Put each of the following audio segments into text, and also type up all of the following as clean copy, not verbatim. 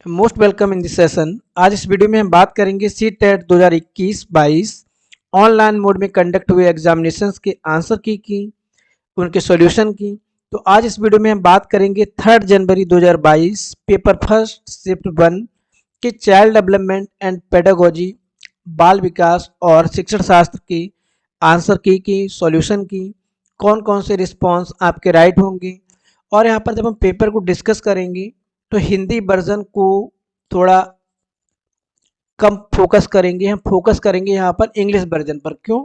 Most welcome in this session. आज इस video में हम बात करेंगे सी टेट 2021-22 ऑनलाइन मोड में कंडक्ट हुए एग्जामिनेशंस के आंसर की उनके सॉल्यूशन की। तो आज इस वीडियो में हम बात करेंगे 3 जनवरी 2022 पेपर फर्स्ट शिफ्ट 1 के चाइल्ड डेवलपमेंट एंड पेडागोजी बाल विकास और शिक्षण शास्त्र की आंसर की सॉल्यूशन की, कौन कौन से रिस्पॉन्स आपके राइट होंगे। और यहाँ पर जब हम पेपर को डिस्कस करेंगे तो हिंदी वर्जन को थोड़ा कम फोकस करेंगे, हम फोकस करेंगे यहाँ पर इंग्लिश वर्जन पर। क्यों?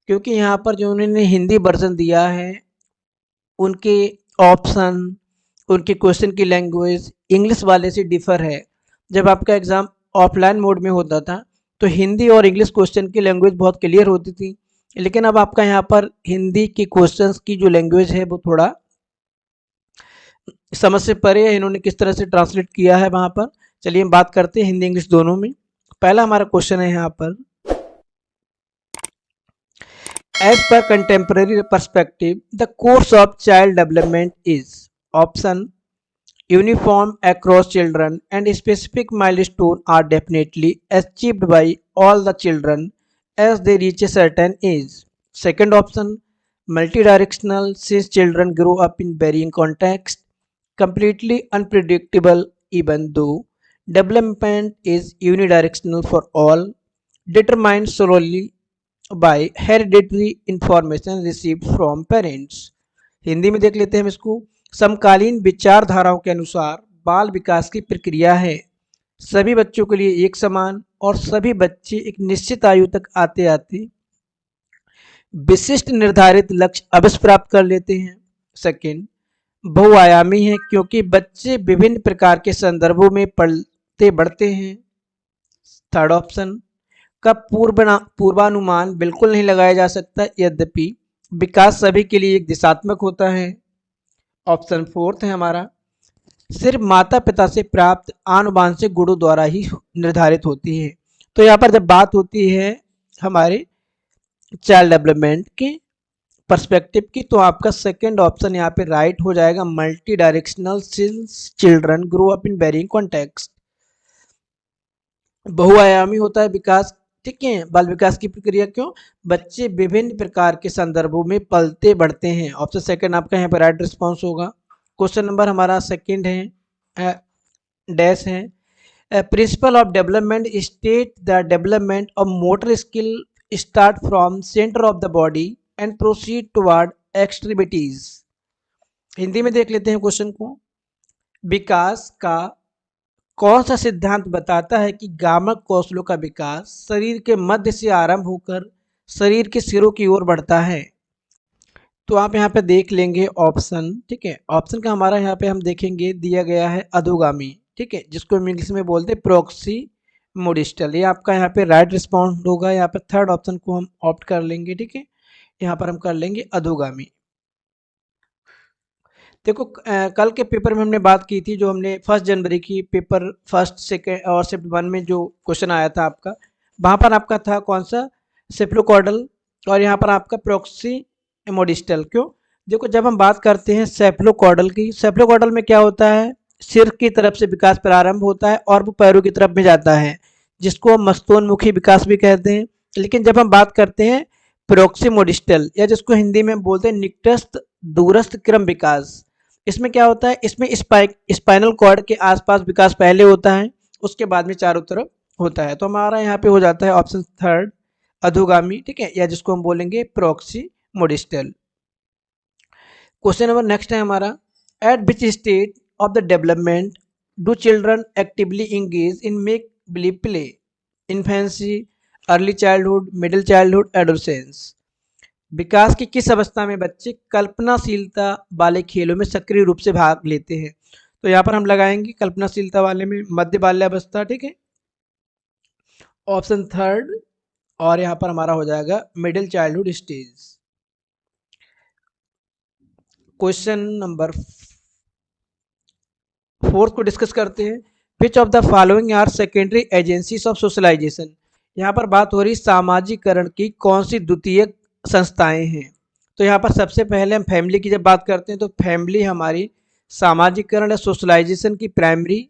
क्योंकि यहाँ पर जो उन्होंने हिंदी वर्जन दिया है उनके ऑप्शन, उनके क्वेश्चन की लैंग्वेज इंग्लिश वाले से डिफर है। जब आपका एग्ज़ाम ऑफलाइन मोड में होता था तो हिंदी और इंग्लिश क्वेश्चन की लैंग्वेज बहुत क्लियर होती थी, लेकिन अब आपका यहाँ पर हिंदी की क्वेश्चंस की जो लैंग्वेज है वो थोड़ा समझ से परे है। इन्होंने किस तरह से ट्रांसलेट किया है वहाँ पर, चलिए हम बात करते हैं हिंदी इंग्लिश दोनों में। पहला हमारा क्वेश्चन है यहाँ पर, as per contemporary perspective the course of child development is option uniform across children and specific milestone are definitely achieved by all the children as they reach a certain age. Second option, multidirectional since children grow up in varying contexts, completely unpredictable even though development is unidirectional for all, determined solely by hereditary information received from parents. Hindi में देख लेते हैं हम इसको। समकालीन विचारधाराओं के अनुसार बाल विकास की प्रक्रिया है सभी बच्चों के लिए एक समान, और सभी बच्चे एक निश्चित आयु तक आते आते विशिष्ट निर्धारित लक्ष्य अवश्य प्राप्त कर लेते हैं। सेकंड, बहुआयामी है क्योंकि बच्चे विभिन्न प्रकार के संदर्भों में पलते बढ़ते हैं। थर्ड ऑप्शन का पूर्वानुमान बिल्कुल नहीं लगाया जा सकता, यद्यपि विकास सभी के लिए एक दिशात्मक होता है। ऑप्शन फोर्थ है हमारा, सिर्फ माता पिता से प्राप्त आनुवांशिक गुणों द्वारा ही निर्धारित होती है। तो यहाँ पर जब बात होती है हमारे चाइल्ड डेवलपमेंट के पर्सपेक्टिव की, तो आपका सेकंड ऑप्शन यहाँ पे राइट हो जाएगा, multi directional since children grow up in varying context. बहुआयामी होता है विकास, ठीक है, बाल विकास की प्रक्रिया। क्यों? बच्चे विभिन्न प्रकार के संदर्भों में पलते बढ़ते हैं। ऑप्शन सेकंड आपका यहाँ पर राइट रिस्पॉन्स होगा। क्वेश्चन नंबर हमारा सेकंड है, डैश है, principle of development state the development of motor skill start from centre of the body and proceed toward extremities. Hindi में देख लेते हैं क्वेश्चन को। विकास का कौन सा सिद्धांत बताता है कि गामक कौशलों का विकास शरीर के मध्य से आरंभ होकर शरीर के सिरों की ओर बढ़ता है? तो आप यहाँ पे देख लेंगे ऑप्शन, ठीक है। ऑप्शन का हमारा यहाँ पे हम देखेंगे दिया गया है अधोगामी, ठीक है, जिसको हम इंग्लिश में बोलते हैं प्रोक्सी मोडिस्टल। ये आपका यहाँ पे राइट रिस्पॉन्स होगा। यहाँ पे थर्ड ऑप्शन को हम ऑप्ट कर लेंगे, ठीक है, यहाँ पर हम कर लेंगे अधोगामी। देखो कल के पेपर में हमने बात की थी, जो हमने 1 जनवरी की पेपर फर्स्ट सेकेंड और शिफ्ट 1 में जो क्वेश्चन आया था आपका, वहाँ पर आपका था कौन सा, सेफ्लोकॉर्डल, और यहाँ पर आपका प्रोक्सी मोडिस्टल। क्यों? देखो जब हम बात करते हैं सेफ्लोकॉर्डल की, सेफ्लोकॉर्डल में क्या होता है, सिर की तरफ से विकास प्रारंभ होता है और वो पैरों की तरफ में जाता है, जिसको हम मस्तोन्मुखी विकास भी कहते हैं। लेकिन जब हम बात करते हैं प्रोक्सीमोडिस्टल, या जिसको हिंदी में बोलते हैं निकटस्थ दूरस्थ क्रम विकास, इसमें क्या होता है, इसमें स्पाइनल कॉर्ड के आसपास विकास पहले होता है, उसके बाद में चारों तरफ होता है। तो हमारा यहाँ पे हो जाता है ऑप्शन थर्ड अधोगामी, ठीक है, या जिसको हम बोलेंगे proximodistal. Question number next है हमारा, at which stage of the development do children actively engage in make believe play, infancy, early childhood, middle childhood, adolescence. विकास की किस अवस्था में बच्चे कल्पनाशीलता वाले खेलों में सक्रिय रूप से भाग लेते हैं? तो यहाँ पर हम लगाएंगे कल्पनाशीलता वाले में मध्य बाल्यावस्था, ठीक है, ऑप्शन थर्ड, और यहाँ पर हमारा हो जाएगा middle childhood stage. Question number fourth को डिस्कस करते हैं, which of the following are secondary agencies of socialisation. यहाँ पर बात हो रही सामाजिकरण की कौन सी द्वितीयक संस्थाएं हैं? तो यहाँ पर सबसे पहले हम फैमिली की जब बात करते हैं तो फैमिली हमारी सामाजिकरण या सोशलाइजेशन की प्राइमरी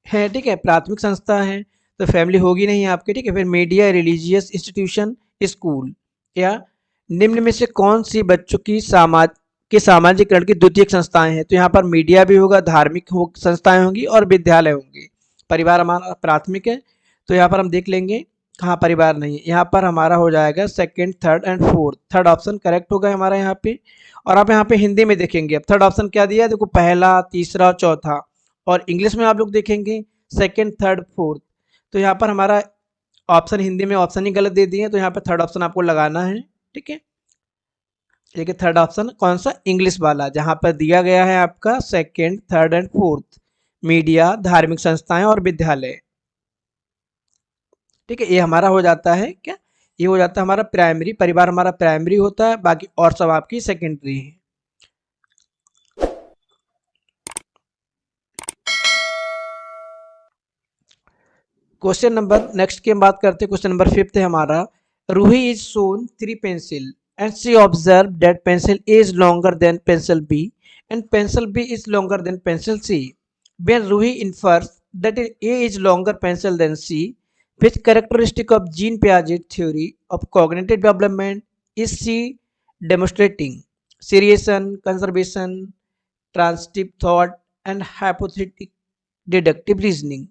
है, ठीक है, प्राथमिक संस्था है तो फैमिली होगी नहीं आपके, ठीक है। फिर मीडिया, रिलीजियस इंस्टीट्यूशन, स्कूल। या निम्न में से कौन सी बच्चों की सामाजिकरण की द्वितीयक संस्थाएं हैं? तो यहाँ पर मीडिया भी होगा, धार्मिक संस्थाएं होंगी और विद्यालय होंगे। परिवार हमारा प्राथमिक है तो यहाँ पर हम देख लेंगे कहाँ परिवार नहीं है। यहाँ पर हमारा हो जाएगा second, third and fourth. Third option correct होगा हमारा यहाँ पे। और आप यहाँ पे हिंदी में देखेंगे, अब थर्ड ऑप्शन क्या दिया है, देखो पहला, तीसरा, चौथा। और इंग्लिश में आप लोग देखेंगे सेकंड, थर्ड, फोर्थ। तो यहाँ पर हमारा ऑप्शन हिंदी में ऑप्शन ही गलत दे दिए, तो यहाँ पर थर्ड ऑप्शन आपको लगाना है, ठीक है। लेकिन थर्ड ऑप्शन कौन सा, इंग्लिश वाला, जहाँ पर दिया गया है आपका second, third and fourth. Media, धार्मिक संस्थाएं और विद्यालय, ठीक है। ये हमारा हो जाता है क्या, ये हो जाता है हमारा प्राइमरी, परिवार हमारा प्राइमरी होता है, बाकी और सब आपकी सेकेंडरी है। क्वेश्चन नंबर नेक्स्ट की हम बात करते हैं, क्वेश्चन नंबर 5 है हमारा। Ruhi is shown 3 pencil and she observe that pencil A is longer than pencil B and pencil B is longer than pencil C. When Ruhi infers that A is longer pencil than C, which characteristic of Jean Piaget theory of cognitive development is she demonstrating? Seriation, conservation, transitive thought, and hypothetic deductive reasoning.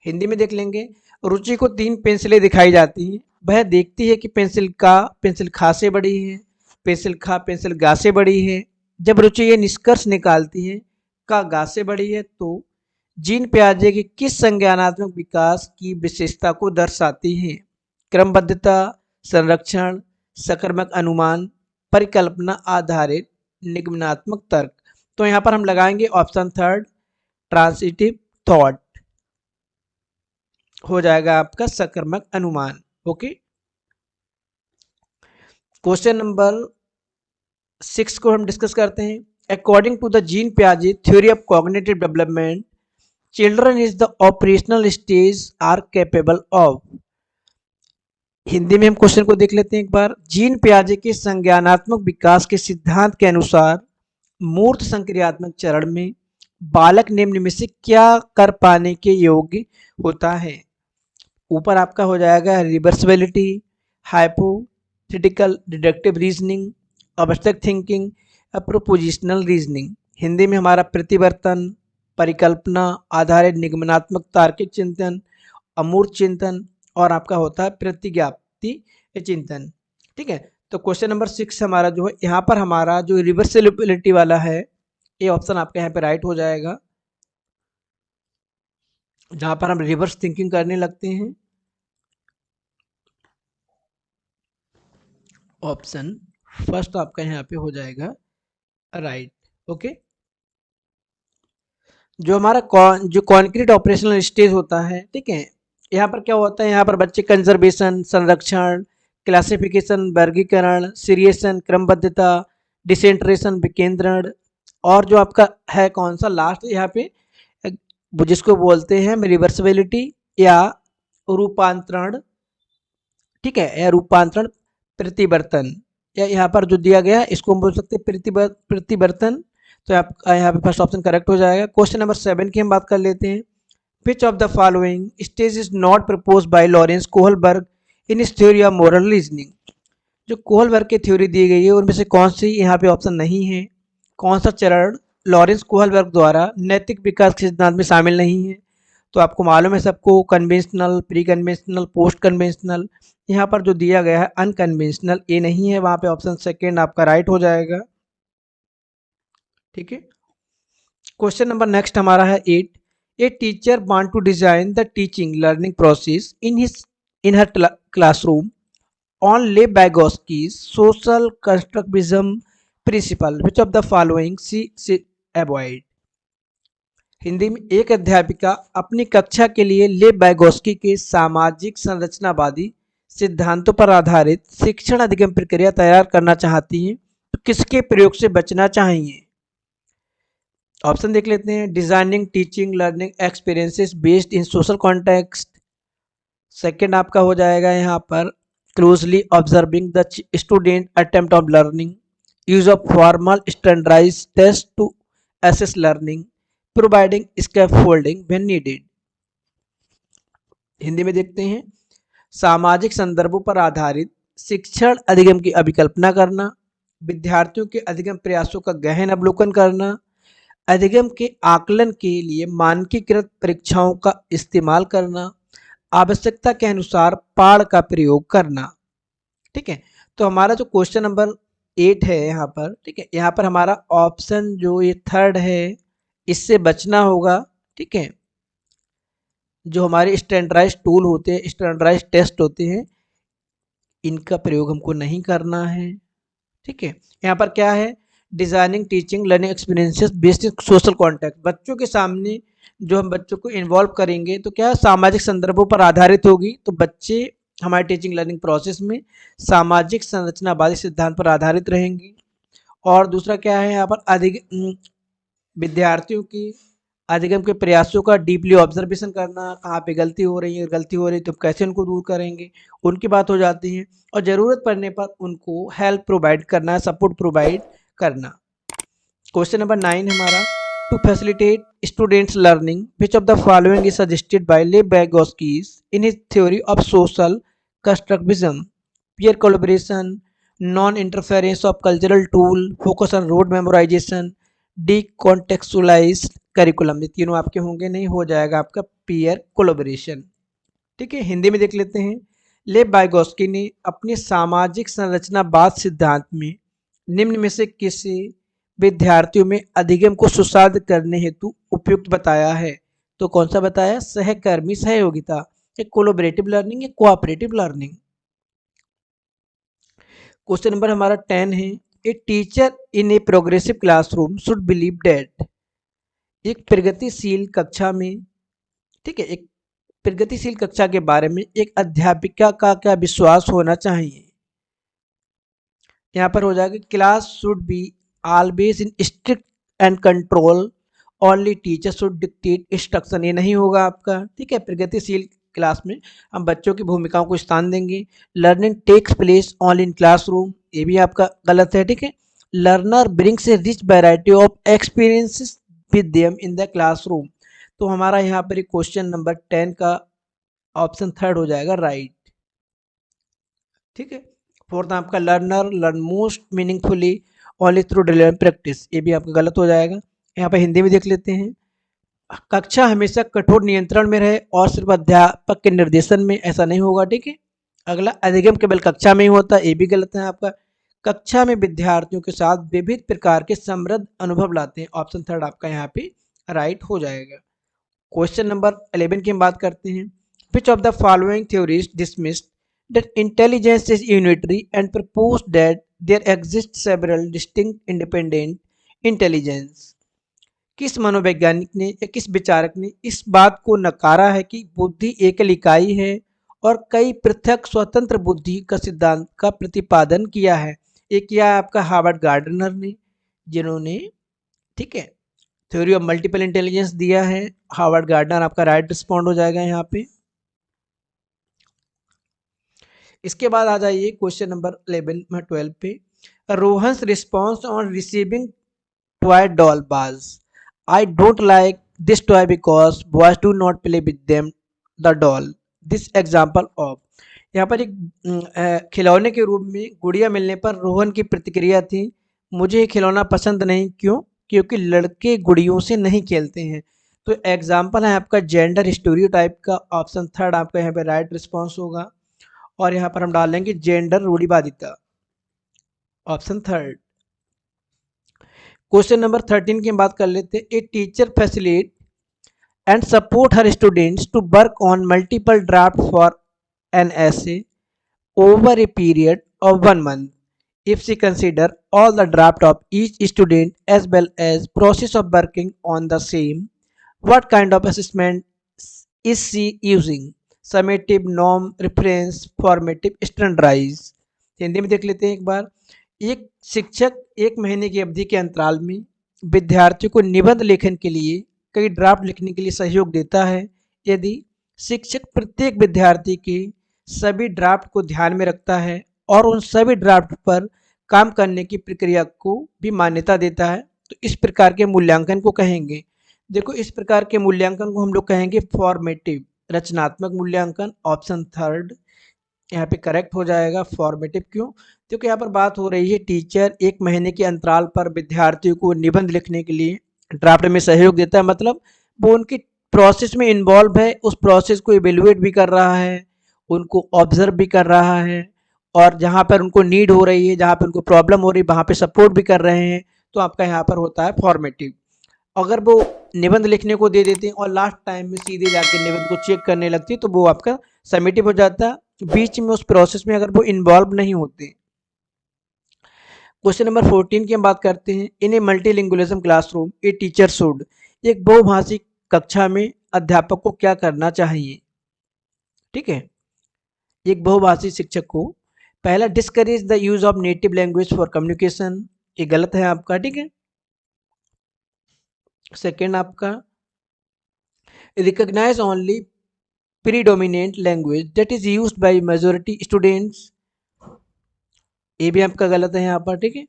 Hindi में देख लेंगे। रुचि को 3 पेंसिलें दिखाई जाती हैं। वह देखती है कि पेंसिल खा से बड़ी है, पेंसिल गा से बड़ी है। जब रुचि ये निष्कर्ष निकालती है का गा से बड़ी है, तो जीन पियाजे के किस संज्ञानात्मक विकास की विशेषता को दर्शाती है? क्रमबद्धता, संरक्षण, सकर्मक अनुमान, परिकल्पना आधारित निगमनात्मक तर्क। तो यहाँ पर हम लगाएंगे ऑप्शन थर्ड, ट्रांसिटिव थॉट हो जाएगा आपका सकर्मक अनुमान। ओके, क्वेश्चन नंबर 6 को हम डिस्कस करते हैं। अकॉर्डिंग टू द जीन पियाजे theory of cognitive development, children is the operational stage are capable of. Hindi में हम क्वेश्चन को देख लेते हैं एक बार। जीन पियाजे के संज्ञानात्मक विकास के सिद्धांत के अनुसार मूर्त संक्रियात्मक चरण में बालक निम्न में से क्या कर पाने के योग्य होता है? ऊपर आपका हो जाएगा reversibility, hypothetical deductive reasoning, abstract thinking, prepositional reasoning. Hindi में हमारा प्रतिवर्तन, परिकल्पना आधारित निगमनात्मक तार्किक चिंतन, अमूर्त चिंतन और आपका होता है प्रतिज्ञाप्ति चिंतन, ठीक है। तो क्वेश्चन नंबर 6 हमारा जो है, यहाँ पर हमारा जो रिवर्सिबिलिटी वाला है, ये ऑप्शन आपका यहाँ पे राइट हो जाएगा, जहाँ पर हम रिवर्स थिंकिंग करने लगते हैं। ऑप्शन फर्स्ट आपका यहाँ पे हो जाएगा राइट। ओके, जो हमारा जो कॉन्क्रीट ऑपरेशनल स्टेज होता है, ठीक है, यहाँ पर क्या होता है, यहाँ पर बच्चे कंजर्वेशन, संरक्षण, क्लासिफिकेशन, वर्गीकरण, सीरिएशन, क्रमबद्धता, डिसेंट्रेशन, विकेंद्रण, और जो आपका है कौन सा लास्ट यहाँ पे, जिसको बोलते हैं रिवर्सिबिलिटी या रूपांतरण, ठीक है, या रूपांतरण प्रतिवर्तन, या यहाँ पर जो दिया गया है इसको हम बोल सकते हैं प्रतिवर्तन। तो आप यहाँ पे फर्स्ट ऑप्शन करेक्ट हो जाएगा। क्वेश्चन नंबर 7 की हम बात कर लेते हैं। Which of the following stage is not propose by Lawrence Kohlberg in his theory of moral reasoning. जो कोहलबर्ग की थ्योरी दी गई है उनमें से कौन सी यहाँ पे ऑप्शन नहीं है? कौन सा चरण लॉरेंस कोहलबर्ग द्वारा नैतिक विकास के सिद्धांत में शामिल नहीं है? तो आपको मालूम है सबको, conventional, pre conventional, post conventional. यहाँ पर जो दिया गया है अनकन्वेंशनल, ये नहीं है, वहाँ पे ऑप्शन सेकेंड आपका राइट हो जाएगा, ठीक है। क्वेश्चन नंबर नेक्स्ट हमारा है 8। A teacher want to design the teaching learning process in her classroom on Lev Vygotsky's social constructivism principle, which of the following she avoid. Hindi में, एक अध्यापिका अपनी कक्षा के लिए लेव वाइगोस्की के सामाजिक संरचनावादी सिद्धांतों पर आधारित शिक्षण अधिगम प्रक्रिया तैयार करना चाहती हैं, तो किसके प्रयोग से बचना चाहिए? ऑप्शन देख लेते हैं। Designing teaching learning experiences based in social context, second आपका हो जाएगा यहाँ पर closely observing the student attempt of learning, use of formal standardised test to assess learning, providing scaffolding when needed. Hindi में देखते हैं। सामाजिक संदर्भों पर आधारित शिक्षण अधिगम की अभिकल्पना करना, विद्यार्थियों के अधिगम प्रयासों का गहन अवलोकन करना, अधिगम के आकलन के लिए मानकीकृत परीक्षाओं का इस्तेमाल करना, आवश्यकता के अनुसार पाठ का प्रयोग करना। ठीक है, तो हमारा जो क्वेश्चन नंबर 8 है यहाँ पर, ठीक है, यहाँ पर हमारा ऑप्शन जो ये थर्ड है इससे बचना होगा। ठीक है, जो हमारे स्टैंडर्डाइज टूल होते हैं, स्टैंडर्डाइज टेस्ट होते हैं, इनका प्रयोग हमको नहीं करना है। ठीक है, यहाँ पर क्या है, designing teaching learning experiences basic social contact, बच्चों के सामने जो हम बच्चों को इन्वॉल्व करेंगे तो क्या सामाजिक संदर्भों पर आधारित होगी, तो बच्चे हमारे टीचिंग लर्निंग प्रोसेस में सामाजिक संरचनावादी सिद्धांत पर आधारित रहेंगी। और दूसरा क्या है यहाँ पर, अधिक विद्यार्थियों की अधिगम के प्रयासों का डीपली ऑब्जर्वेशन करना, कहाँ पे गलती हो रही है, गलती हो रही है तो कैसे उनको दूर करेंगे, उनकी बात हो जाती है। और ज़रूरत पड़ने पर उनको हेल्प प्रोवाइड करना, सपोर्ट प्रोवाइड करना। क्वेश्चन नंबर 9 हमारा, to facilitate students learning which of the following is suggested by Lev Vygotsky's in his theory of social constructivism, peer collaboration, non-interference of cultural tool, focus on rote memorization, decontextualized curriculum। ये तीनों आपके होंगे नहीं, हो जाएगा आपका peer collaboration. ठीक है, हिंदी में देख लेते हैं। ले बाइगोस्की ने अपने सामाजिक संरचनावाद सिद्धांत में निम्न में से किसे विद्यार्थियों में अधिगम को सुसाध्य करने हेतु उपयुक्त बताया है, तो कौन सा बताया, सहकर्मी सहयोगिता, एक कोलोबरेटिव लर्निंग या कोऑपरेटिव लर्निंग। क्वेश्चन नंबर हमारा 10 है, a teacher in a progressive classroom should believe date, एक प्रगतिशील कक्षा में, ठीक है, एक प्रगतिशील कक्षा के बारे में एक अध्यापिका का क्या विश्वास होना चाहिए। यहाँ पर हो जाएगा, class should be always in strict and control, only teacher should dictate instruction, ये नहीं होगा आपका। ठीक है, प्रगतिशील क्लास में हम बच्चों की भूमिकाओं को स्थान देंगे। Learning takes place only in classroom, ये भी आपका गलत है। ठीक है, learner brings a rich variety of experiences with them in the classroom, तो हमारा यहाँ पर क्वेश्चन नंबर 10 का ऑप्शन थर्ड हो जाएगा, राइट। ठीक है, फोर्थ आपका, learner learn most meaningfully only through delivery practice, ये भी आपका गलत हो जाएगा। यहाँ पर हिंदी में देख लेते हैं, कक्षा हमेशा कठोर नियंत्रण में रहे और सिर्फ अध्यापक के निर्देशन में, ऐसा नहीं होगा। ठीक है, अगला, अधिगम केवल कक्षा में ही होता है, ये भी गलत है आपका। कक्षा में विद्यार्थियों के साथ विविध प्रकार के समृद्ध अनुभव लाते हैं, ऑप्शन थर्ड आपका यहाँ पे राइट हो जाएगा। क्वेश्चन नंबर 11 की हम बात करते हैं, which of the following theories dismissed that intelligence is unitary and propose that there exist several distinct independent intelligence, किस मनोवैज्ञानिक ने या किस विचारक ने इस बात को नकारा है कि बुद्धि एकल इकाई है और कई पृथक स्वतंत्र बुद्धि का सिद्धांत का प्रतिपादन किया है। एक किया आपका हार्वर्ड गार्डनर ने, जिन्होंने, ठीक है, थ्योरी ऑफ मल्टीपल इंटेलिजेंस दिया है, हार्वर्ड गार्डनर आपका राइट रिस्पॉन्ड हो जाएगा यहाँ पे। इसके बाद आ जाइए क्वेश्चन नंबर 11 में 12 पे, Rohan's response on receiving toy doll बाज, I don't like this toy because boys do not play with them the doll. This example of, यहाँ पर एक खिलौने के रूप में गुड़िया मिलने पर रोहन की प्रतिक्रिया थी, मुझे ये खिलौना पसंद नहीं, क्यों, क्योंकि लड़के गुड़ियों से नहीं खेलते हैं। तो एग्जाम्पल है आपका जेंडर स्टीरियोटाइप का, ऑप्शन थर्ड आपका यहाँ पे राइट रिस्पॉन्स होगा। और यहाँ पर हम डालेंगे जेंडर रूढ़िवादिता, ऑप्शन थर्ड। क्वेश्चन नंबर 13 की हम बात कर लेते हैं, a teacher facilitate and support her students to work on multiple draft for an essay over a period of 1 month if she consider all the draft of each student as well as process of working on the same, what kind of assessment is she using, summative, norm, reference, formative, standardized। Hindi में देख लेते हैं एक बार, एक शिक्षक 1 महीने की अवधि के अंतराल में विद्यार्थियों को निबंध लेखन के लिए कई ड्राफ्ट लिखने के लिए सहयोग देता है, यदि शिक्षक प्रत्येक विद्यार्थी के सभी ड्राफ्ट को ध्यान में रखता है और उन सभी ड्राफ्ट पर काम करने की प्रक्रिया को भी मान्यता देता है, तो इस प्रकार के मूल्यांकन को कहेंगे, देखो इस प्रकार के मूल्यांकन को हम लोग कहेंगे फॉर्मेटिव, रचनात्मक मूल्यांकन, ऑप्शन थर्ड यहाँ पे करेक्ट हो जाएगा। फॉर्मेटिव क्यों? क्योंकि यहाँ पर बात हो रही है टीचर 1 महीने के अंतराल पर विद्यार्थियों को निबंध लिखने के लिए ड्राफ्ट में सहयोग देता है, मतलब वो उनकी प्रोसेस में इन्वॉल्व है, उस प्रोसेस को इवेल्युएट भी कर रहा है, उनको ऑब्जर्व भी कर रहा है, और जहाँ पर उनको नीड हो रही है, जहाँ पर उनको प्रॉब्लम हो रही है, वहाँ पे सपोर्ट भी कर रहे हैं, तो आपका यहाँ पर होता है फॉर्मेटिव। अगर वो निबंध लिखने को दे देते हैं और लास्ट टाइम में सीधे जाके निबंध को चेक करने लगती है, तो वो आपका समेटिव हो जाता है। बीच में उस प्रोसेस में अगर वो इन्वॉल्व नहीं होते। क्वेश्चन नंबर 14 की हम बात करते हैं। In a multilingualism classroom a teacher should, एक बहुभाषी कक्षा में अध्यापक को क्या करना चाहिए? ठीक है, एक बहुभाषी शिक्षक को पहला discourage the use of native language for communication, ये गलत है आपका। ठीक है, सेकेंड आपका recognise only predominant language that is used by majority students, ये भी आपका गलत है यहाँ पर। ठीक है,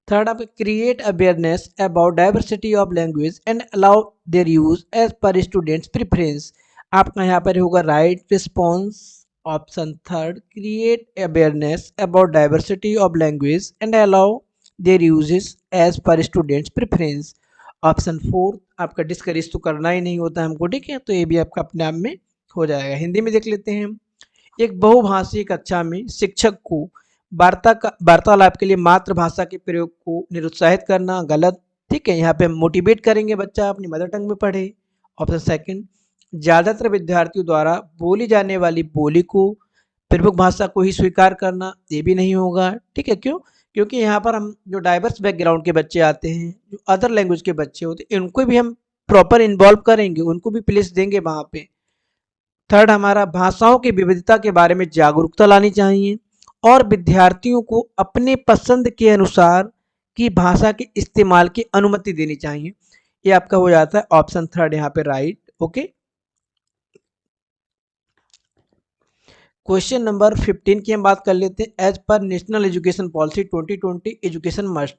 थर्ड आप create awareness about diversity of language and allow their use as per students preference, आपका यहाँ पर होगा right response option third, create awareness about diversity of language and allow their uses as per students preference, option fourth आपका discourage तो करना ही नहीं होता हमको। ठीक है, तो ये भी आपका अपने आप में हो जाएगा। हिंदी में देख लेते हैं हम। एक बहुभाषी कक्षा में शिक्षक को वार्तालाप के लिए मातृभाषा के प्रयोग को निरुत्साहित करना, गलत। ठीक है, यहाँ पे हम मोटिवेट करेंगे बच्चा अपनी मदर टंग में पढ़े, ऑप्शन सेकंड। ज़्यादातर विद्यार्थियों द्वारा बोली जाने वाली बोली को प्रमुख भाषा को ही स्वीकार करना, ये भी नहीं होगा। ठीक है, क्यों? क्योंकि यहाँ पर हम जो डाइवर्स बैकग्राउंड के बच्चे आते हैं, जो अदर लैंग्वेज के बच्चे होते हैं, इनको भी हम प्रॉपर इन्वॉल्व करेंगे, उनको भी प्लेस देंगे वहाँ पे। थर्ड हमारा भाषाओं की विविधता के बारे में जागरूकता लानी चाहिए और विद्यार्थियों को अपने पसंद के अनुसार की भाषा के इस्तेमाल की अनुमति देनी चाहिए, ये आपका हो जाता है ऑप्शन थर्ड यहाँ पे राइट। ओके, क्वेश्चन नंबर 15 की हम बात कर लेते हैं। As per national education policy 2020 education must,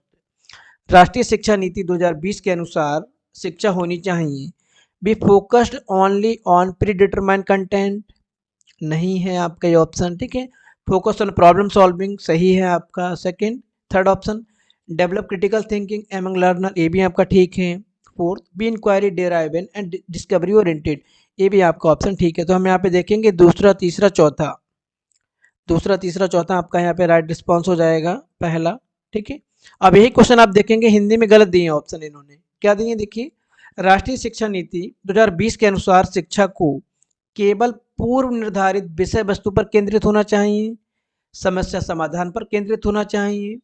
राष्ट्रीय शिक्षा नीति 2020 के अनुसार शिक्षा होनी चाहिए be focused only on predetermined content, नहीं है आपका ये ऑप्शन। ठीक है, फोकस ऑन प्रॉब्लम सॉल्विंग सही है आपका second. Third option develop critical thinking among learner, ये भी आपका ठीक है। Fourth be inquiry driven and discovery oriented, ये भी आपका ऑप्शन ठीक है। तो हम यहाँ पे देखेंगे दूसरा तीसरा चौथा, दूसरा तीसरा चौथा आपका यहाँ पे राइट रिस्पॉन्स हो जाएगा पहला। ठीक है, अब यही क्वेश्चन आप देखेंगे हिंदी में गलत दिए ऑप्शन, इन्होंने क्या दिए देखिए। राष्ट्रीय शिक्षा नीति 2020 के अनुसार शिक्षा को केवल पूर्व निर्धारित विषय वस्तु पर केंद्रित होना चाहिए, समस्या समाधान पर केंद्रित होना चाहिए,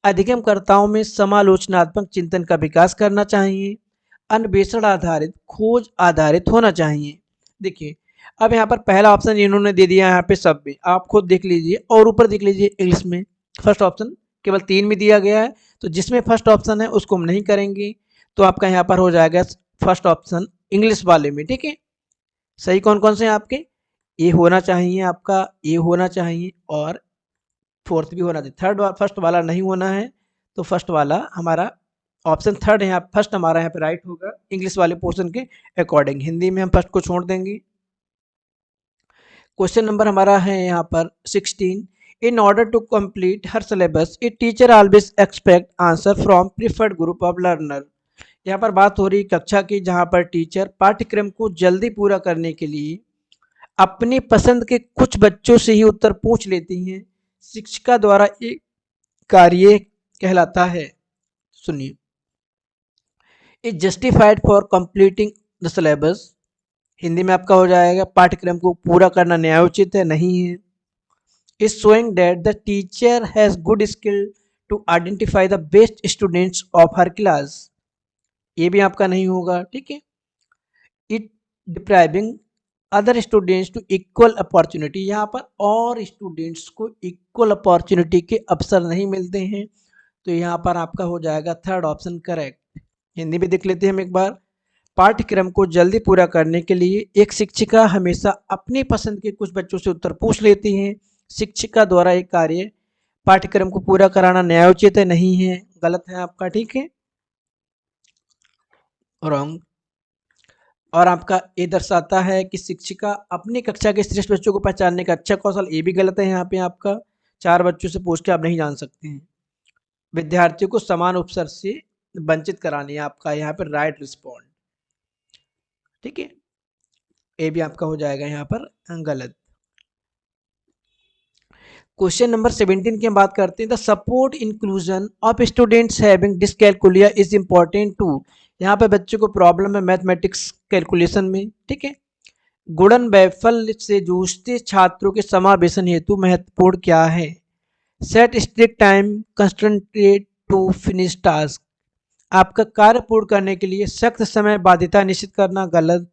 अधिगमकर्ताओं में समालोचनात्मक चिंतन का विकास करना चाहिए, अन्वेषण आधारित खोज आधारित होना चाहिए। देखिए, अब यहाँ पर पहला ऑप्शन इन्होंने दे दिया यहाँ पे सब में, आप खुद देख लीजिए और ऊपर देख लीजिए इंग्लिश में फर्स्ट ऑप्शन केवल 3 में दिया गया है, तो जिसमें फर्स्ट ऑप्शन है उसको हम नहीं करेंगे, तो आपका यहाँ पर हो जाएगा फर्स्ट ऑप्शन इंग्लिश वाले में। ठीक है, सही कौन कौन से हैं आपके? ए होना चाहिए आपका, ए होना चाहिए और फोर्थ भी होना चाहिए। थर्ड फर्स्ट वाला नहीं होना है, तो फर्स्ट वाला हमारा ऑप्शन थर्ड है यहाँ, फर्स्ट हमारा यहाँ पे राइट होगा इंग्लिश वाले पोर्शन के अकॉर्डिंग। हिंदी में हम फर्स्ट को छोड़ देंगे। क्वेश्चन नंबर हमारा है यहाँ पर 16। In order to complete her syllabus a teacher always expect answer from preferred group of learner, यहाँ पर बात हो रही कक्षा की जहाँ पर टीचर पाठ्यक्रम को जल्दी पूरा करने के लिए अपनी पसंद के कुछ बच्चों से ही उत्तर पूछ लेती हैं, शिक्षिका द्वारा एक कार्य कहलाता है। सुनिए, is justified for completing the syllabus, Hindi में आपका हो जाएगा पाठ्यक्रम को पूरा करना न्यायोचित है, नहीं है। Is showing that the teacher has good skill to identify the best students of her class, ये भी आपका नहीं होगा। ठीक है, it depriving other students to equal opportunity, यहाँ पर और स्टूडेंट्स को इक्वल अपॉर्चुनिटी के अवसर नहीं मिलते हैं, तो यहाँ पर आपका हो जाएगा थर्ड ऑप्शन करेक्ट। हिंदी में देख लेते हैं हम एक बार। पाठ्यक्रम को जल्दी पूरा करने के लिए एक शिक्षिका हमेशा अपनी पसंद के कुछ बच्चों से उत्तर पूछ लेती हैं, शिक्षिका द्वारा एक कार्य पाठ्यक्रम को पूरा कराना न्यायोचित है, नहीं है, गलत है आपका। ठीक है, रॉन्ग। और आपका ये दर्शाता है कि शिक्षिका अपनी कक्षा के श्रेष्ठ बच्चों को पहचानने का अच्छा कौशल, ये भी गलत है। यहाँ पे आपका 4 बच्चों से पूछ के आप नहीं जान सकते हैं। विद्यार्थियों को समान अवसर से वंचित करानी है, आपका यहाँ पर राइट रिस्पॉन्ड। ठीक है, ये भी आपका हो जाएगा यहाँ पर गलत। क्वेश्चन नंबर 17 की हम बात करते हैं। The support inclusion of students having dyscalculia is important to. यहाँ पे बच्चों को प्रॉब्लम है मैथमेटिक्स कैलकुलेशन में। ठीक है, गुणन वैफल्य से जूझते छात्रों के समावेशन हेतु महत्वपूर्ण क्या है? Set strict time constraint to finish task. आपका कार्य पूर्ण करने के लिए सख्त समय बाध्यता निश्चित करना, गलत।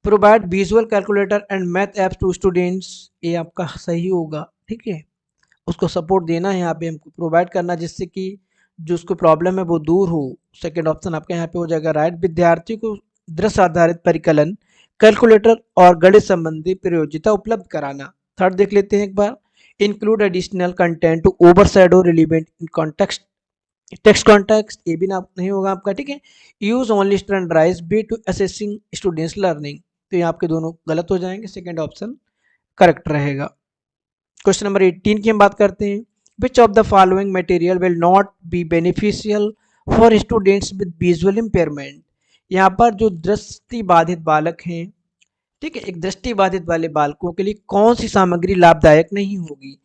Provide visual calculator and math apps to students, ये आपका सही होगा। ठीक है, उसको सपोर्ट देना है यहाँ पे, हमको प्रोवाइड करना जिससे कि जो उसको प्रॉब्लम है वो दूर हो। सेकंड ऑप्शन आपका यहाँ पे हो जाएगा राइट। विद्यार्थियों को दृश्य आधारित परिकलन, कैलकुलेटर और गणित संबंधी प्रयोज्यता उपलब्ध कराना। थर्ड देख लेते हैं एक बार। Include additional content to overshadow relevant in context, text context, ये भी ना नहीं होगा आपका। ठीक है, use only standardised way to assessing students learning, तो ये आपके दोनों गलत हो जाएंगे, सेकंड ऑप्शन करेक्ट रहेगा। क्वेश्चन नंबर 18 की हम बात करते हैं। Which of the following material will not be beneficial for students with visual impairment. यहाँ पर जो दृष्टि बाधित बालक हैं, ठीक है, एक दृष्टि बाधित वाले बालकों के लिए कौन सी सामग्री लाभदायक नहीं होगी?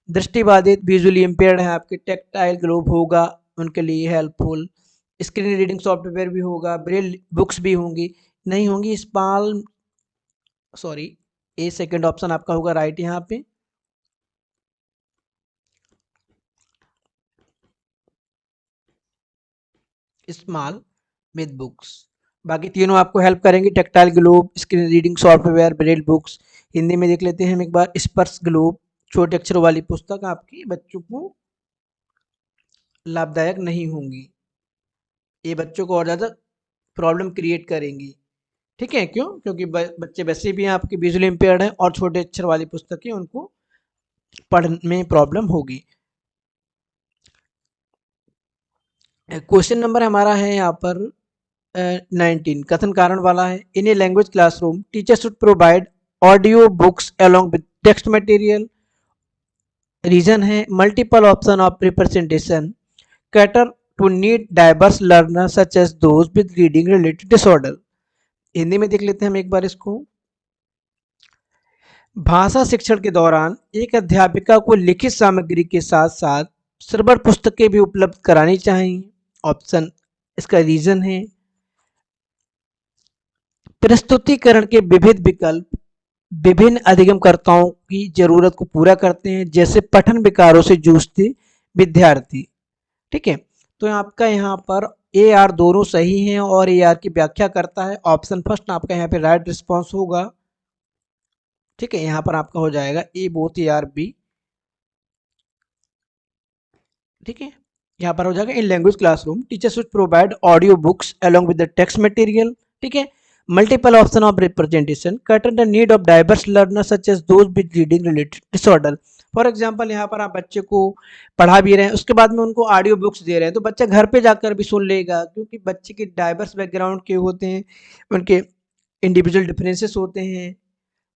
दृष्टि बाधित विजुअली इम्पेयर्ड है आपके, टेक्टाइल ग्लोब होगा उनके लिए हेल्पफुल, स्क्रीन रीडिंग सॉफ्टवेयर भी होगा, ब्रेल बुक्स भी होंगी, नहीं होंगी स्मॉल, सॉरी, ए सेकंड ऑप्शन आपका होगा राइट यहाँ पे। स्मॉल विद बुक्स, बाकी तीनों आपको हेल्प करेंगे, tactile globe, screen reading software, Braille books. Hindi में देख लेते हैं हम एक बार। स्पर्श ग्लोब, छोटे अक्षरों वाली पुस्तक आपकी बच्चों को लाभदायक नहीं होंगी, ये बच्चों को और ज़्यादा प्रॉब्लम क्रिएट करेंगी। ठीक है, क्यों? क्योंकि बच्चे वैसे भी आपके विजुअली इम्पेयर्ड हैं और छोटे अक्षर वाली पुस्तकें उनको पढ़ने में प्रॉब्लम होगी। क्वेश्चन नंबर हमारा है यहाँ पर 19, कथन कारण वाला है। In a language classroom teacher should provide audio books along with text material. Reason है multiple option of representation, cater to need diverse learner such as those with reading related disorder. Hindi में देख लेते हैं हम एक बार इसको। भाषा शिक्षण के दौरान एक अध्यापिका को लिखित सामग्री के साथ साथ श्रवण पुस्तकें भी उपलब्ध करानी चाहिए। ऑप्शन, इसका रीजन है प्रस्तुतिकरण के विविध विकल्प विभिन्न अधिगमकर्ताओं की जरूरत को पूरा करते हैं, जैसे पठन विकारों से जूझते विद्यार्थी। ठीक है, तो आपका यहाँ पर ए आर दोनों सही हैं और ए आर की व्याख्या करता है। ऑप्शन फर्स्ट आपका यहाँ पे राइट रिस्पॉन्स होगा। ठीक है, यहाँ पर आपका हो जाएगा A both A or B. ठीक है, यहाँ पर हो जाएगा in language classroom teacher should provide audio books along with the text material. ठीक है, multiple option of representation, cater the need of diverse learner such as those with reading related disorder. For example, यहाँ पर आप बच्चे को पढ़ा भी रहे हैं, उसके बाद में उनको ऑडियो बुक्स दे रहे हैं, तो बच्चा घर पे जाकर भी सुन लेगा, क्योंकि बच्चे के डाइवर्स बैकग्राउंड के होते हैं, उनके इंडिविजुअल डिफरेंसेस होते हैं,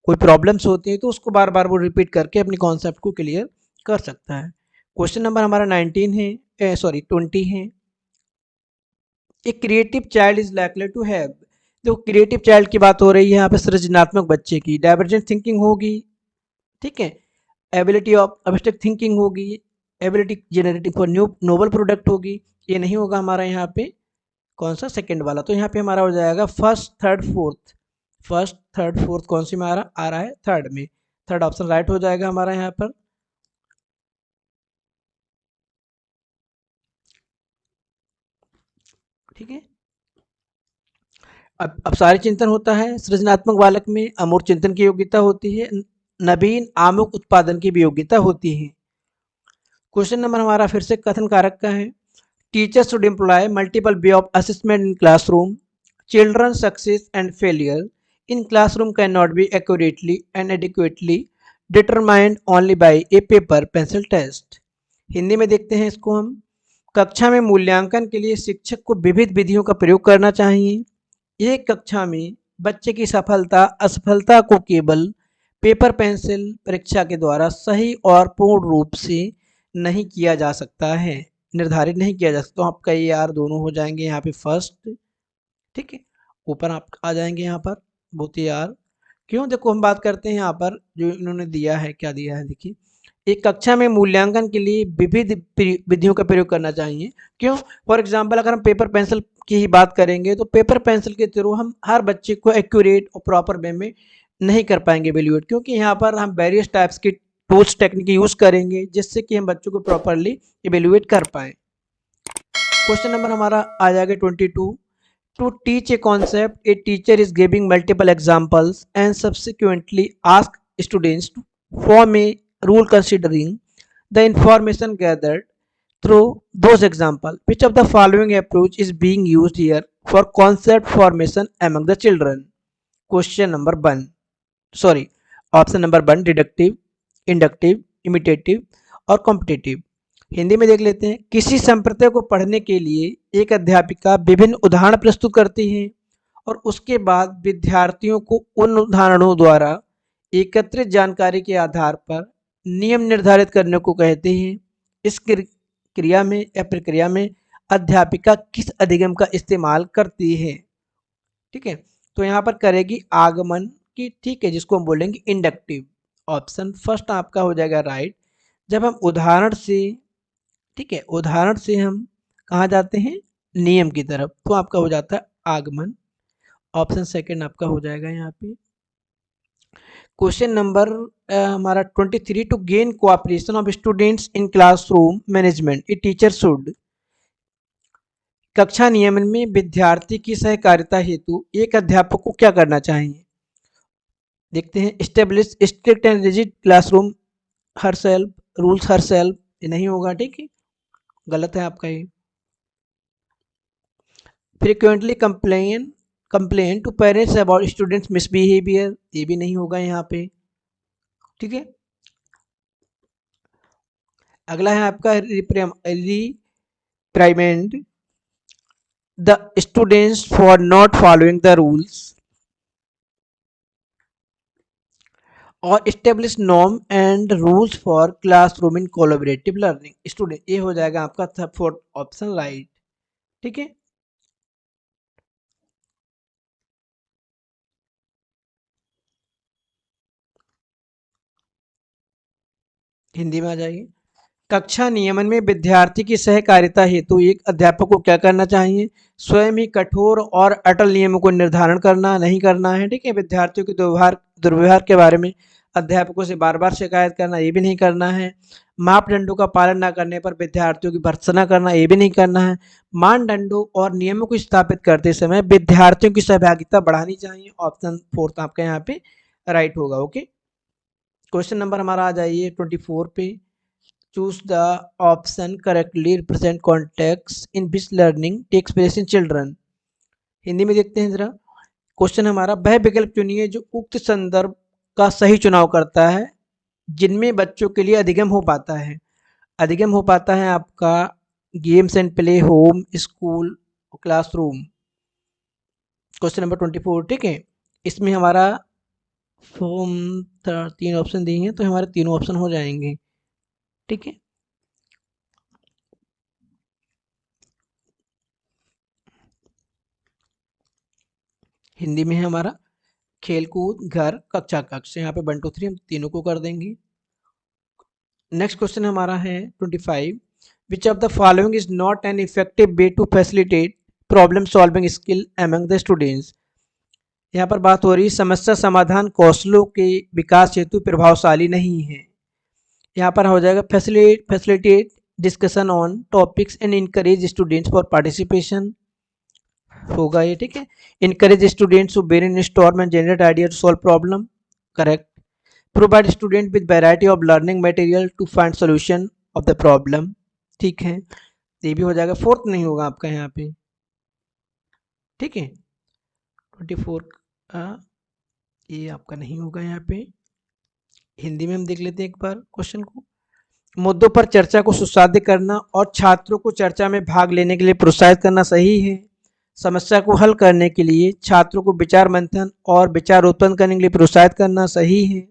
कोई प्रॉब्लम्स होती हैं, तो उसको बार बार वो रिपीट करके अपने कॉन्सेप्ट को क्लियर कर सकता है। क्वेश्चन नंबर हमारा 19 है, सॉरी 20 है। एक creative child is likely to have, जो क्रिएटिव चाइल्ड की बात हो रही है यहाँ पे, सृजनात्मक बच्चे की, डाइवर्जेंट थिंकिंग होगी। ठीक है, एबिलिटी ऑफ एब्स्ट्रैक्ट थिंकिंग होगी, ability generating for new noble product होगी। ये नहीं होगा हमारा यहाँ पे कौन सा, सेकंड वाला। तो यहाँ पे हमारा हो जाएगा first third fourth. First third fourth कौन सी में आ रहा है? थर्ड में। थर्ड ऑप्शन राइट हो जाएगा हमारा यहाँ पर। ठीक है, अब सारे चिंतन होता है सृजनात्मक बालक में, अमूर्त चिंतन की योग्यता होती है, नवीन आमुख उत्पादन की भी योग्यता होती है। क्वेश्चन नंबर हमारा फिर से कथन कारक का है। Teacher should employ multiple way of assessment in classroom, children success and failure in classroom can not be accurately and adequately determined only by a paper pencil test. Hindi में देखते हैं इसको हम। कक्षा में मूल्यांकन के लिए शिक्षक को विविध विधियों का प्रयोग करना चाहिए। एक कक्षा में बच्चे की सफलता असफलता को केवल पेपर पेंसिल परीक्षा के द्वारा सही और पूर्ण रूप से नहीं किया जा सकता है, निर्धारित नहीं किया जा सकता। तो आपका ये यार दोनों हो जाएंगे यहाँ पे फर्स्ट। ठीक है, ऊपर आप आ जाएंगे यहाँ पर बहुत ही यार। क्यों, देखो हम बात करते हैं यहाँ पर जो इन्होंने दिया है, क्या दिया है देखिए, एक कक्षा में मूल्यांकन के लिए विविध विधियों का प्रयोग करना चाहिए। क्यों, फॉर एग्जाम्पल अगर हम पेपर पेंसिल की ही बात करेंगे तो पेपर पेंसिल के थ्रू हम हर बच्चे को एक्यूरेट और प्रॉपर वे में नहीं कर पाएंगे एवेल्यूएट, क्योंकि यहाँ पर हम वेरियस टाइप्स की टूल्स टेक्निक यूज़ करेंगे जिससे कि हम बच्चों को प्रॉपरली एवेल्यूएट कर पाएँ। क्वेश्चन नंबर हमारा आ जाएगा 22। To teach a concept, a teacher is giving multiple examples and subsequently ask students to form a rule considering the information gathered through those examples. Which of the following approach is being used here for concept formation among the children? Question number 1. Sorry, option number 1 deductive, inductive, imitative और competitive। Hindi में देख लेते हैं। किसी संप्रदाय को पढ़ने के लिए एक अध्यापिका विभिन्न उदाहरण प्रस्तुत करती है और उसके बाद विद्यार्थियों को उन उदाहरणों द्वारा एकत्रित जानकारी के आधार पर नियम निर्धारित करने को कहते हैं। इस क्रिया में या प्रक्रिया में अध्यापिका किस अधिगम का इस्तेमाल करती है? ठीक है, तो यहाँ पर करेगी आगमन की। ठीक है, जिसको हम बोलेंगे इंडक्टिव। ऑप्शन फर्स्ट आपका हो जाएगा राइट। जब हम उदाहरण से, ठीक है, उदाहरण से हम कहाँ जाते हैं? नियम की तरफ, तो आपका हो जाता है आगमन। ऑप्शन सेकंड आपका हो जाएगा यहाँ पे। क्वेश्चन नंबर हमारा 23। To gain cooperation of students in classroom management a teacher should. कक्षा नियमन में विद्यार्थी की सहकारिता हेतु एक अध्यापक को क्या करना चाहिए? देखते हैं। Establish strict and rigid classroom herself rules herself, ये नहीं होगा। ठीक है, गलत है आपका ये। Frequently complain to parents about students misbehaviour, ये भी नहीं होगा यहाँ पे। ठीक है, अगला है आपका reprimand the students for not following the rules और establish norm and rules for classroom in collaborative learning student, ये हो जाएगा आपका फोर्थ ऑप्शन राइट। ठीक है, हिंदी में आ जाइए। कक्षा नियमन में विद्यार्थी की सहकारिता हेतु एक अध्यापक को क्या करना चाहिए? स्वयं ही कठोर और अटल नियमों को निर्धारण करना नहीं करना है। ठीक है, विद्यार्थियों के दुर्व्यवहार के बारे में अध्यापकों से बार बार शिकायत करना, ये भी नहीं करना है। मापदंडों का पालन न करने पर विद्यार्थियों की भर्त्सना करना, ये भी नहीं करना है। मानदंडों और नियमों को स्थापित करते समय विद्यार्थियों की सहभागिता बढ़ानी चाहिए। ऑप्शन फोर्थ आपका यहाँ पे राइट होगा। ओके, क्वेश्चन नंबर हमारा आ जाइए 24 पे। Choose the option correctly represent context in which learning takes place in children. Hindi में देखते हैं जरा। क्वेश्चन हमारा, वह विकल्प चुनिए जो उक्त संदर्भ का सही चुनाव करता है जिनमें बच्चों के लिए अधिगम हो पाता है। अधिगम हो पाता है आपका games and play, home, school, classroom. Question number 24। ठीक है, इसमें हमारा फॉर्म 3 ऑप्शन दिए हैं, तो हमारे तीनों ऑप्शन हो जाएंगे। ठीक है, हिंदी में है हमारा खेलकूद, घर, कक्षा कक्ष। यहाँ पे 1 2 3 हम तीनों को कर देंगे। नेक्स्ट क्वेश्चन हमारा है 25। Which of the following is not an effective way to facilitate problem solving skill among the students. यहाँ पर बात हो रही है समस्या समाधान कौशलों के विकास हेतु प्रभावशाली नहीं है। यहाँ पर हो जाएगा facilitate discussion on topics and encourage students for participation होगा ये। ठीक है, encourage students to brainstorm and generate idea to solve problem, correct. Provide student with variety of learning material to find solution of the problem, ठीक है, ये भी हो जाएगा। फोर्थ नहीं होगा आपका यहाँ पे। ठीक है, 24 ये आपका नहीं होगा यहाँ पे। हिंदी में हम देख लेते हैं एक बार क्वेश्चन को। मुद्दों पर चर्चा को सुसाध्य करना और छात्रों को चर्चा में भाग लेने के लिए प्रोत्साहित करना सही है। समस्या को हल करने के लिए छात्रों को विचार मंथन और विचार उत्पन्न करने के लिए प्रोत्साहित करना सही है।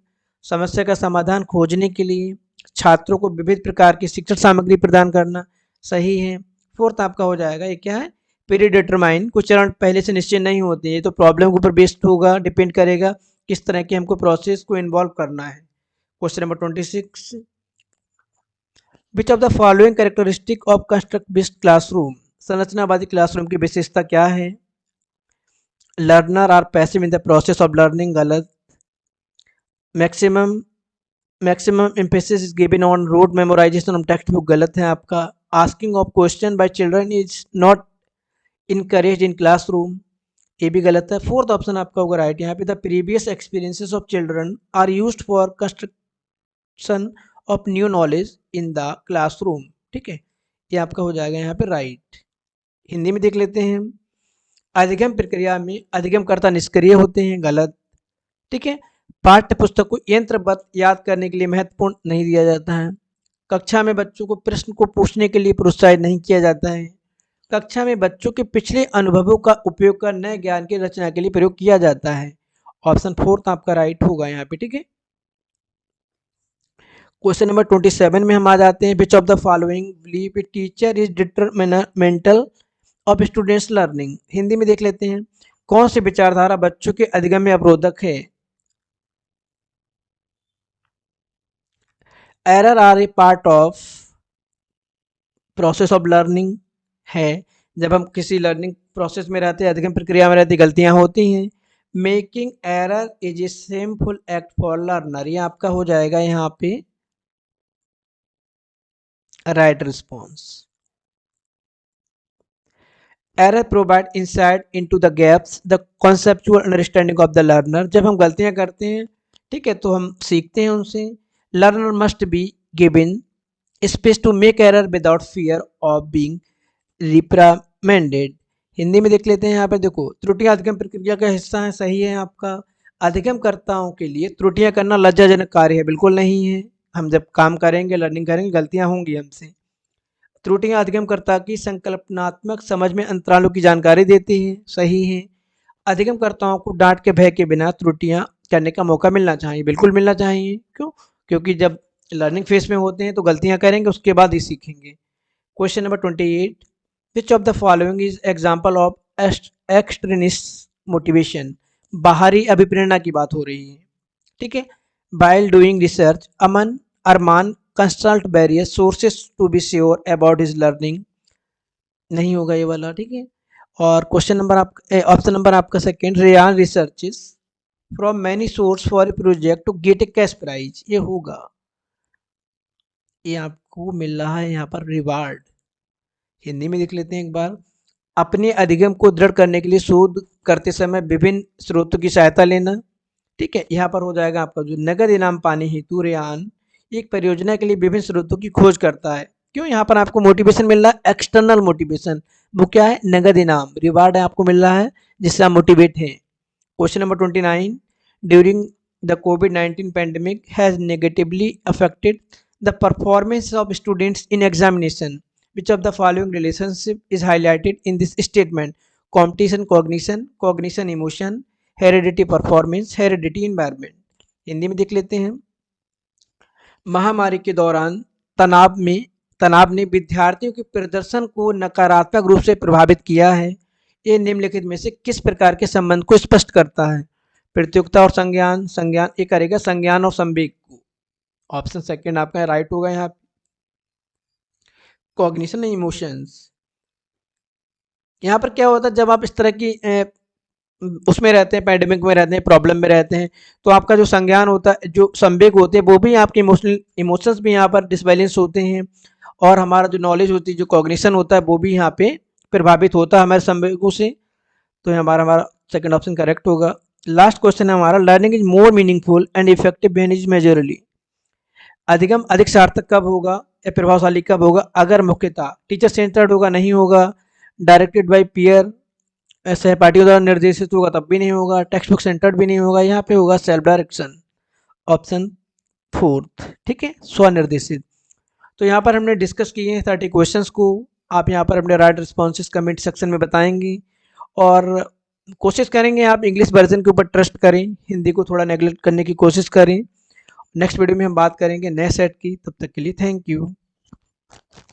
समस्या का समाधान खोजने के लिए छात्रों को विविध प्रकार की शिक्षण सामग्री प्रदान करना सही है। फोर्थ आपका हो जाएगा, ये क्या है, प्री डिटरमाइन, कुछ चरण पहले से निश्चित नहीं होते, ये तो प्रॉब्लम के ऊपर बेस्ड होगा, डिपेंड करेगा किस तरह के हमको प्रोसेस को इन्वॉल्व करना है। Question number 26, which of the following characteristic of construct based classroom, संरचनावादी क्लासरूम की विशेषता क्या है। Learner are passive in the process of learning, गलत। Maximum emphasis is given on rote memorisation of text book, गलत है आपका। Asking of question by children is not encourage in classroom, ये भी गलत है। फोर्थ ऑप्शन आपका होगा राइट। यहाँ पे the previous experiences of children are used for construction of new knowledge in the classroom, ठीक है, ये आपका हो जाएगा यहाँ पे राइट। हिंदी में देख लेते हैं, अधिगम प्रक्रिया में अधिगमकर्ता निष्क्रिय होते हैं, गलत, ठीक है। पाठ्य पुस्तक को यंत्रवत याद करने के लिए महत्वपूर्ण नहीं दिया जाता है। कक्षा में बच्चों को प्रश्न को पूछने के लिए प्रोत्साहित नहीं किया जाता है। कक्षा में बच्चों के पिछले अनुभवों का उपयोग कर नए ज्ञान की रचना के लिए प्रयोग किया जाता है। ऑप्शन फोर्थ आपका राइट होगा यहाँ पे, ठीक है। क्वेश्चन नंबर 27 में हम आ जाते हैं, which of the following belief a teacher is detrimental of students learning, Hindi में देख लेते हैं, कौन सी विचारधारा बच्चों के अधिगम में अवरोधक है। Error are a part of process of learning है, जब हम किसी लर्निंग प्रोसेस में रहते हैं, अधिगम प्रक्रिया में रहते, गलतियां होती हैं। Making error is a shameful act for learner, ये आपका हो जाएगा यहाँ पे right response. Error provide insight into the gaps the conceptual understanding of the learner, जब हम गलतियां करते हैं, ठीक है, तो हम सीखते हैं उनसे। Learner must be given space to make error without fear of being reprimanded, Hindi में देख लेते हैं। यहाँ पर देखो, त्रुटियां अधिगम प्रक्रिया का हिस्सा है, सही है आपका। अधिगमकर्ताओं के लिए त्रुटियां करना लज्जाजनक कार्य है, बिल्कुल नहीं है। हम जब काम करेंगे, लर्निंग करेंगे, गलतियां होंगी हमसे। त्रुटियां अधिगमकर्ता की संकल्पनात्मक समझ में अंतरालों की जानकारी देती है, सही है। अधिगमकर्ताओं को डांट के भय के बिना त्रुटियां करने का मौका मिलना चाहिए, बिल्कुल मिलना चाहिए। क्यों? क्योंकि जब लर्निंग फेज में होते हैं तो गलतियां करेंगे, उसके बाद ही सीखेंगे। Question number 28, which of the following is example of extrinsic motivation, बाहरी अभिप्रेरणा की बात हो रही है, ठीक है। While doing research Aman Arman consult various sources to be sure about his learning, नहीं होगा ये वाला, ठीक है। और क्वेश्चन नंबर आपका ऑप्शन नंबर आपका second, Ryan researches from many source for a project to get a cash prize, ये होगा, ये आपको मिल रहा है यहाँ पर रिवार्ड। हिंदी में देख लेते हैं एक बार, अपने अधिगम को दृढ़ करने के लिए शोध करते समय विभिन्न स्रोतों की सहायता लेना, ठीक है। यहाँ पर हो जाएगा आपका जो नगद इनाम पाने हेतु रेयान एक परियोजना के लिए विभिन्न स्रोतों की खोज करता है। क्यों? यहाँ पर आपको मोटिवेशन मिल रहा है, एक्सटर्नल मोटिवेशन, वो क्या है, नगद इनाम, रिवार्ड है आपको मिल रहा है, जिससे आप मोटिवेट हैं। Question number 29, during the covid pandemic has negatively affected the performance of students in examination, which of the following relationship is highlighted in this statement, competition cognition, cognition emotion, heredity performance, heredity environment, Hindi में देख लेते हैं। महामारी के दौरान तनाव ने विद्यार्थियों के प्रदर्शन को नकारात्मक रूप से प्रभावित किया है, ये निम्नलिखित में से किस प्रकार के संबंध को स्पष्ट करता है। प्रतियोगिता और संज्ञान ये करेगा संज्ञान और संवेग को, ऑप्शन सेकेंड आपका राइट होगा यहाँ। कॉग्निशन एंड इमोशंस, यहाँ पर क्या होता है, जब आप इस तरह की उसमें रहते हैं, पैंडेमिक में रहते हैं, प्रॉब्लम में रहते हैं, तो आपका जो संज्ञान होता है, जो संवेग होते हैं, वो भी आपके इमोशंस भी यहाँ पर डिसबैलेंस होते हैं, और हमारा जो नॉलेज होती है, जो कॉग्निशन होता है, वो भी यहाँ पे प्रभावित होता है हमारे संवेगों से। तो हमारा सेकंड ऑप्शन करेक्ट होगा। लास्ट क्वेश्चन है हमारा, learning is more meaningful and effective when is majorly, अधिगम अधिक सार्थक कब होगा या प्रभावशाली कब होगा, अगर मुख्यतः टीचर सेंटर्ड होगा, नहीं होगा। डायरेक्टेड बाय पीयर, सहपाठियों द्वारा निर्देशित होगा, तब भी नहीं होगा। टेक्स्ट बुक सेंटर्ड भी नहीं होगा, यहाँ पे होगा सेल्फ डायरेक्शन, ऑप्शन फोर्थ, ठीक है, स्वनिर्देशित। तो यहाँ पर हमने डिस्कस किए हैं 30 क्वेश्चंस को, आप यहाँ पर अपने राइट रिस्पॉन्सेस कमेंट सेक्शन में बताएंगे, और कोशिश करेंगे आप इंग्लिश वर्जन के ऊपर ट्रस्ट करें, हिंदी को थोड़ा नेगलेक्ट करने की कोशिश करें। नेक्स्ट वीडियो में हम बात करेंगे नए सेट की, तब तक के लिए थैंक यू।